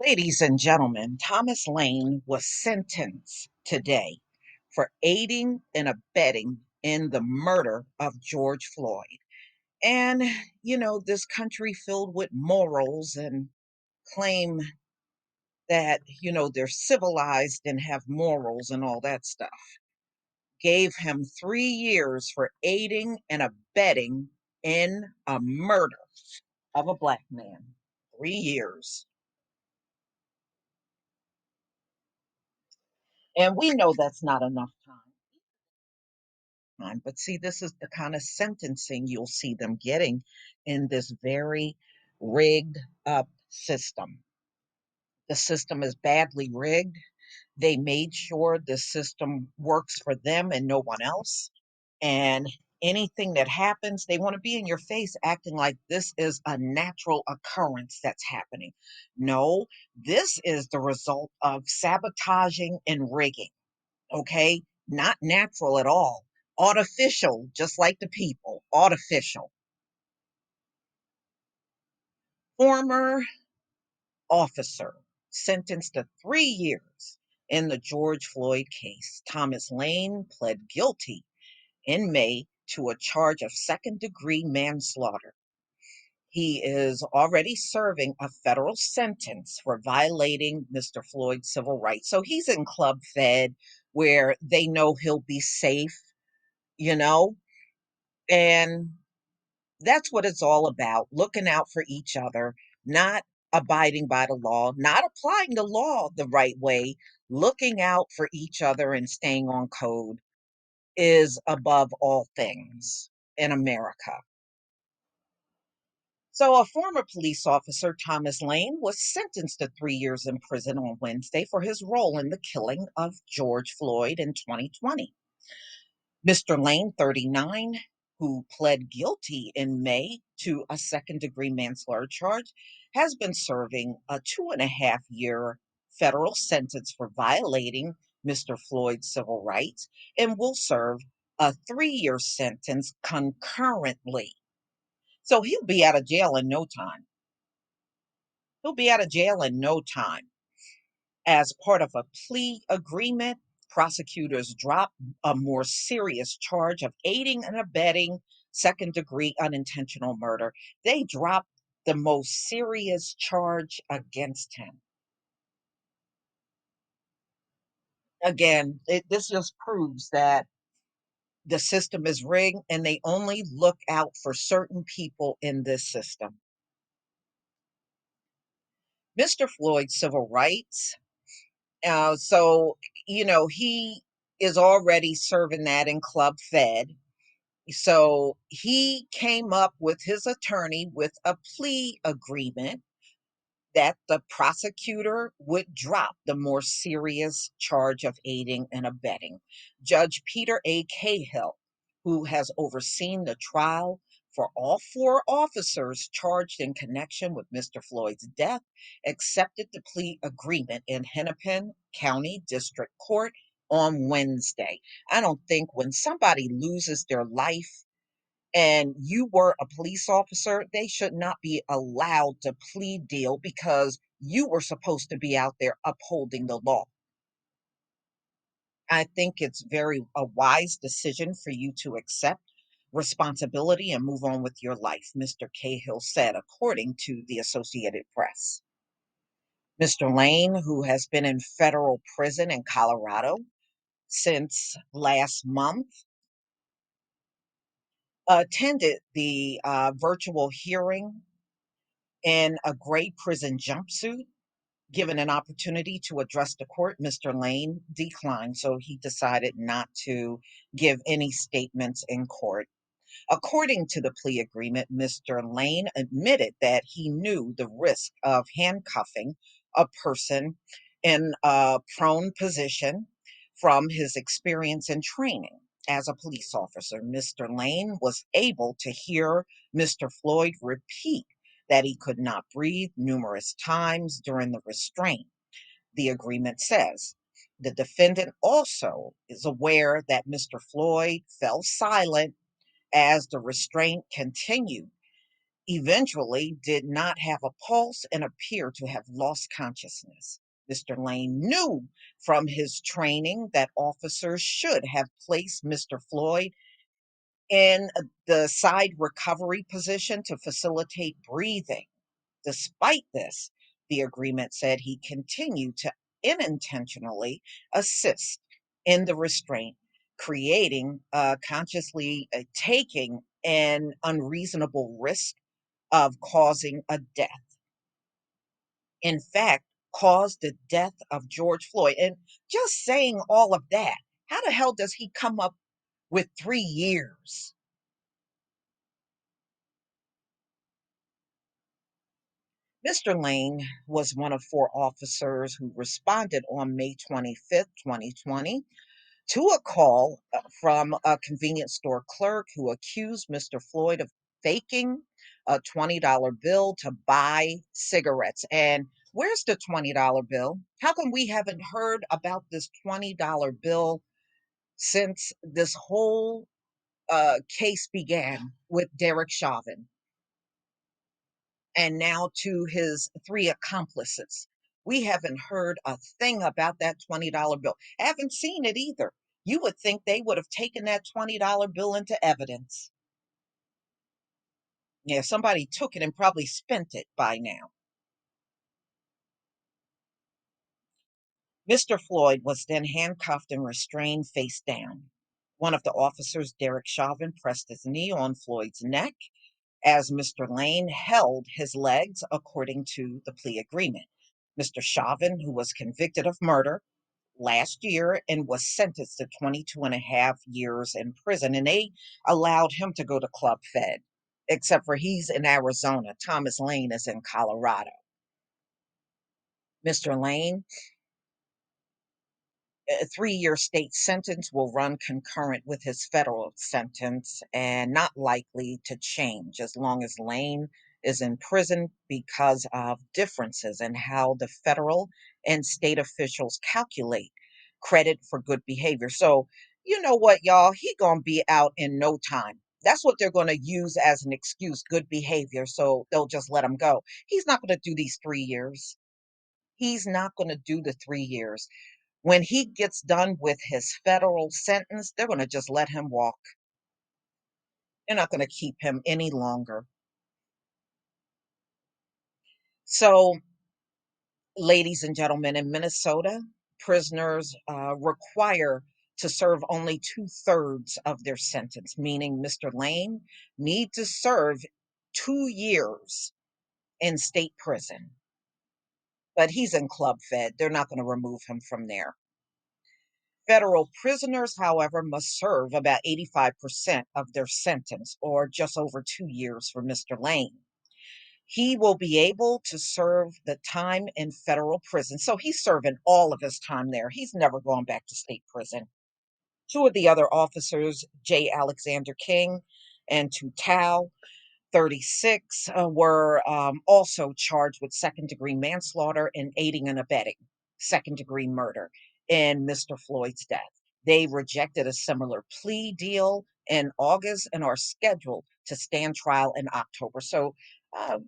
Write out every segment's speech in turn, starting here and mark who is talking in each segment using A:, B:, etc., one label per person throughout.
A: Ladies and gentlemen, Thomas Lane was sentenced today for aiding and abetting in the murder of George Floyd. And, this country filled with morals and claim that, they're civilized and have morals and all that stuff, gave him 3 years for aiding and abetting in a murder of a black man. 3 years. And we know that's not enough time. But see, this is the kind of sentencing you'll see them getting in this very rigged up system. The system is badly rigged. They made sure the system works for them and no one else. And anything that happens, they want to be in your face acting like this is a natural occurrence that's happening. No, this is the result of sabotaging and rigging. Okay? Not natural at all. Artificial, just like the people. Artificial. Former officer sentenced to 3 years in the George Floyd case. Thomas Lane pled guilty in May to a charge of second-degree manslaughter. He is already serving a federal sentence for violating Mr. Floyd's civil rights. So he's in Club Fed where they know he'll be safe, you know? And that's what it's all about, looking out for each other, not abiding by the law, not applying the law the right way, looking out for each other and staying on code is above all things in America. So, a former police officer, Thomas Lane, was sentenced to 3 years in prison on Wednesday for his role in the killing of George Floyd in 2020. Mr. Lane, 39, who pled guilty in May to a second-degree manslaughter charge, has been serving a 2.5 year federal sentence for violating Mr. Floyd's civil rights and will serve a 3 year sentence concurrently. So he'll be out of jail in no time. He'll be out of jail in no time. As part of a plea agreement, prosecutors dropped a more serious charge of aiding and abetting second degree unintentional murder. They dropped the most serious charge against him. Again, this just proves that the system is rigged and they only look out for certain people in this system. Mr. Floyd's civil rights. He is already serving that in Club Fed. So he came up with his attorney with a plea agreement that the prosecutor would drop the more serious charge of aiding and abetting. Judge Peter A. Cahill, who has overseen the trial for all four officers charged in connection with Mr. Floyd's death, accepted the plea agreement in Hennepin County District Court on Wednesday. I don't think when somebody loses their life and you were a police officer, they should not be allowed to plea deal because you were supposed to be out there upholding the law. I think it's very a wise decision for you to accept responsibility and move on with your life, Mr. Cahill said, according to the Associated Press. Mr. Lane, who has been in federal prison in Colorado since last month, attended the virtual hearing in a gray prison jumpsuit. Given an opportunity to address the court, Mr. Lane declined, so he decided not to give any statements in court. According to the plea agreement, Mr. Lane admitted that he knew the risk of handcuffing a person in a prone position from his experience and training as a police officer. Mr. Lane was able to hear Mr. Floyd repeat that he could not breathe numerous times during the restraint, the agreement says. The defendant also is aware that Mr. Floyd fell silent as the restraint continued. eventually did not have a pulse and appeared to have lost consciousness. Mr. Lane knew from his training that officers should have placed Mr. Floyd in the side recovery position to facilitate breathing. Despite this, the agreement said he continued to unintentionally assist in the restraint, creating consciously taking an unreasonable risk of causing a death. In fact, caused the death of George Floyd. And just saying all of that, how the hell does he come up with 3 years? Mr. Lane was one of four officers who responded on May 25th, 2020, to a call from a convenience store clerk who accused Mr. Floyd of faking a $20 bill to buy cigarettes. And where's the $20 bill? How come we haven't heard about this $20 bill since this whole case began with Derek Chauvin? And now to his three accomplices. We haven't heard a thing about that $20 bill. Haven't seen it either. You would think they would have taken that $20 bill into evidence. Yeah, somebody took it and probably spent it by now. Mr. Floyd was then handcuffed and restrained face down. One of the officers, Derek Chauvin, pressed his knee on Floyd's neck as Mr. Lane held his legs according to the plea agreement. Mr. Chauvin, who was convicted of murder last year and was sentenced to 22 and a half years in prison, and they allowed him to go to Club Fed, except for he's in Arizona. Thomas Lane is in Colorado. Mr. Lane, a 3 year state sentence will run concurrent with his federal sentence and not likely to change as long as Lane is in prison because of differences in how the federal and state officials calculate credit for good behavior. So, you know what, y'all? He gonna be out in no time. That's what they're going to use as an excuse, good behavior. So they'll just let him go. He's not going to do these 3 years. He's not going to do the 3 years. When he gets done with his federal sentence, they're going to just let him walk. They're not going to keep him any longer. So, ladies and gentlemen, in Minnesota, prisoners require to serve only 2/3 of their sentence, meaning Mr. Lane need to serve 2 years in state prison. But he's in Club Fed. They're not going to remove him from there. Federal prisoners, however, must serve about 85% of their sentence, or just over 2 years for Mr. Lane. He will be able to serve the time in federal prison. So he's serving all of his time there. He's never going back to state prison. Two of the other officers, J. Alexander King and Tu Tao, 36, were also charged with second-degree manslaughter and aiding and abetting second-degree murder in Mr. Floyd's death. They rejected a similar plea deal in August and are scheduled to stand trial in October. So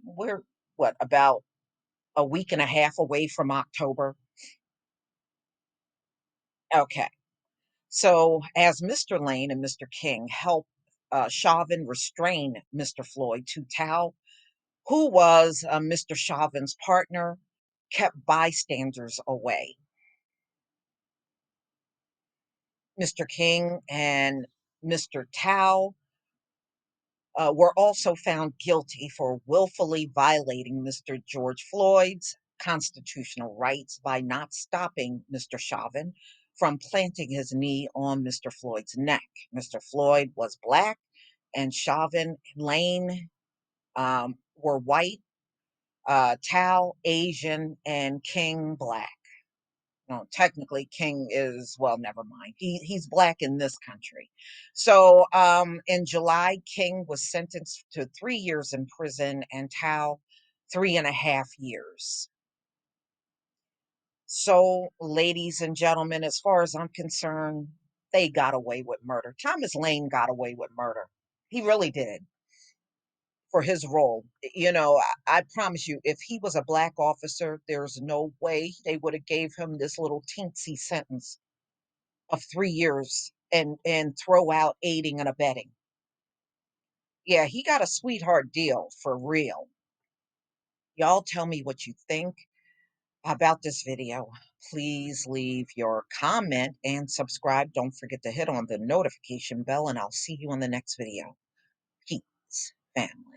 A: we're, what, about a week and a half away from October? Okay. So as Mr. Lane and Mr. King help Chauvin restrain Mr. Floyd, Tu Tao, who was Mr. Chauvin's partner, kept bystanders away. Mr. King and Mr. Tao were also found guilty for willfully violating Mr. George Floyd's constitutional rights by not stopping Mr. Chauvin from planting his knee on Mr. Floyd's neck. Mr. Floyd was black, and Chauvin Lane were white, Tao Asian, and King black. No, technically King is, well, never mind. He's black in this country. So in July, King was sentenced to 3 years in prison and Tao 3.5 years. So, ladies and gentlemen, as far as I'm concerned, they got away with murder. Thomas Lane got away with murder. He really did. for his role. I promise you, if he was a black officer, there's no way they would have gave him this little teensy sentence of 3 years and throw out aiding and abetting. Yeah, he got a sweetheart deal for real. Y'all tell me what you think about this video. Please leave your comment and subscribe. Don't forget to hit on the notification bell, and I'll see you in the next video. Peace, family.